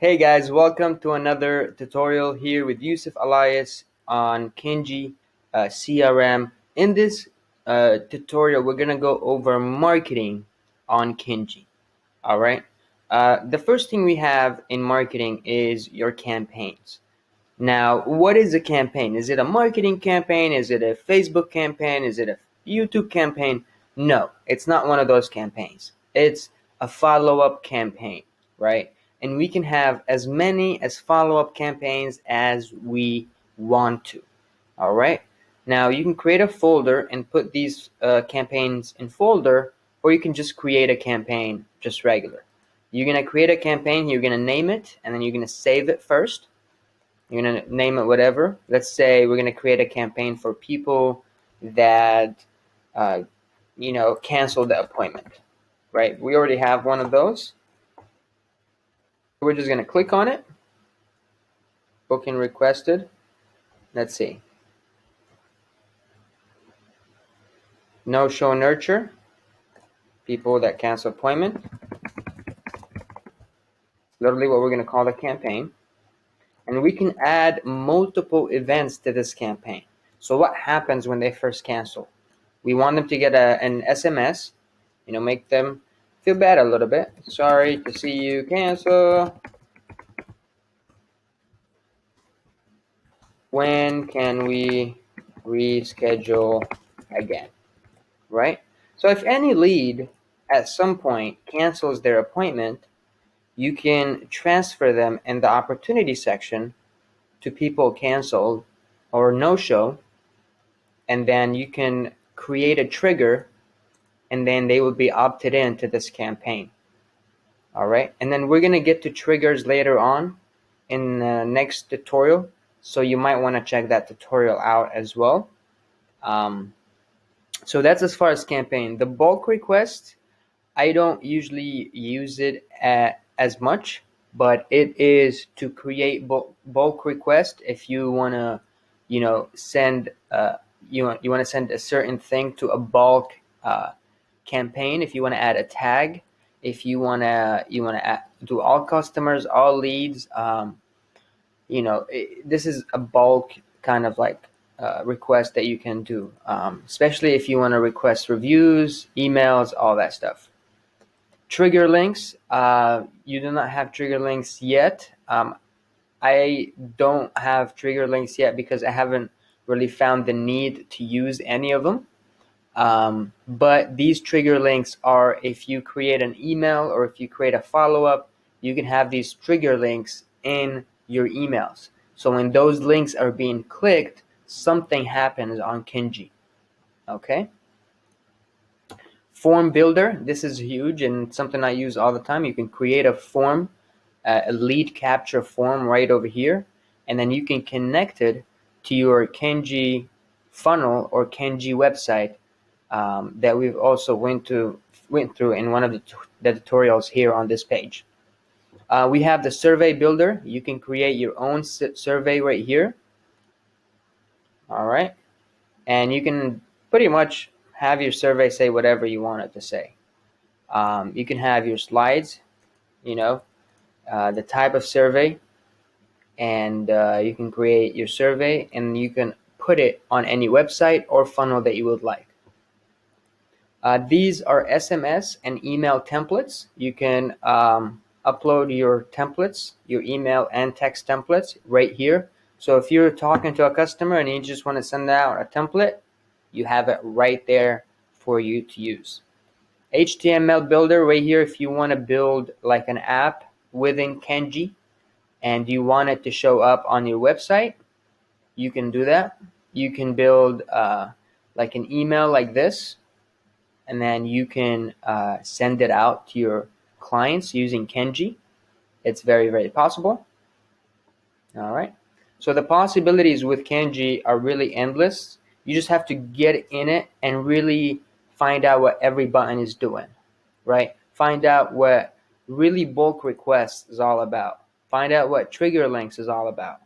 Hey guys, welcome to another tutorial here with Yousif Alias on KENJI CRM. In this tutorial, we're gonna go over marketing on KENJI. All right. The first thing we have in marketing is your campaigns. Now, what is a campaign? Is it a marketing campaign? Is it a Facebook campaign? Is it a YouTube campaign? No, it's not one of those campaigns. It's a follow-up campaign, right? And we can have as many as follow-up campaigns as we want to. All right. Now you can create a folder and put these campaigns in folder, or you can just create a campaign just regular. You're gonna create a campaign. You're gonna name it, and then you're gonna save it first. You're gonna name it whatever. Let's say we're gonna create a campaign for people that cancel the appointment, right? We already have one of those. We're just gonna click on it. Booking requested. Let's see. No show nurture. People that cancel appointment. Literally what we're gonna call the campaign. And we can add multiple events to this campaign. So what happens when they first cancel? We want them to get an SMS, make them feel bad a little bit. Sorry to see you cancel. When can we reschedule again? Right? So if any lead at some point cancels their appointment, you can transfer them in the opportunity section to people canceled or no-show, and then you can create a trigger, and then they will be opted in to this campaign. All right, and then we're going to get to triggers later on in the next tutorial, so you might want to check that tutorial out as well. So that's as far as campaign. The bulk request, I don't usually use it as much, but it is to create bulk request if you want to, send you want to send a certain thing to a bulk campaign. If you want to add a tag, if you want to do all customers, all leads, this is a bulk kind of like request that you can do, especially if you want to request reviews, emails, all that stuff. Trigger links, you do not have trigger links yet. I don't have trigger links yet because I haven't really found the need to use any of them. But these trigger links are, if you create an email or if you create a follow-up, you can have these trigger links in your emails. So when those links are being clicked, something happens on KENJI. Okay. Form builder, this is huge and something I use all the time. You can create a form, a lead capture form right over here, and then you can connect it to your KENJI funnel or KENJI website that we've also went through in one of the tutorials here on this page. We have the survey builder. You can create your own survey right here. All right, and you can pretty much have your survey say whatever you want it to say. You can have your slides, the type of survey, and you can create your survey and you can put it on any website or funnel that you would like. These are SMS and email templates. You can upload your templates, your email and text templates right here. So if you're talking to a customer and you just want to send out a template, you have it right there for you to use. HTML builder right here, if you want to build like an app within KENJI and you want it to show up on your website, you can do that. You can build like an email like this, and then you can send it out to your clients using KENJI. It's very, very possible. All right. So the possibilities with KENJI are really endless. You just have to get in it and really find out what every button is doing, right? Find out what really bulk requests is all about. Find out what trigger links is all about.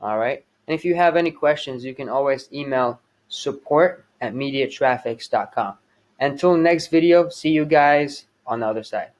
All right. And if you have any questions, you can always email support@mediatraffics.com. Until next video, see you guys on the other side.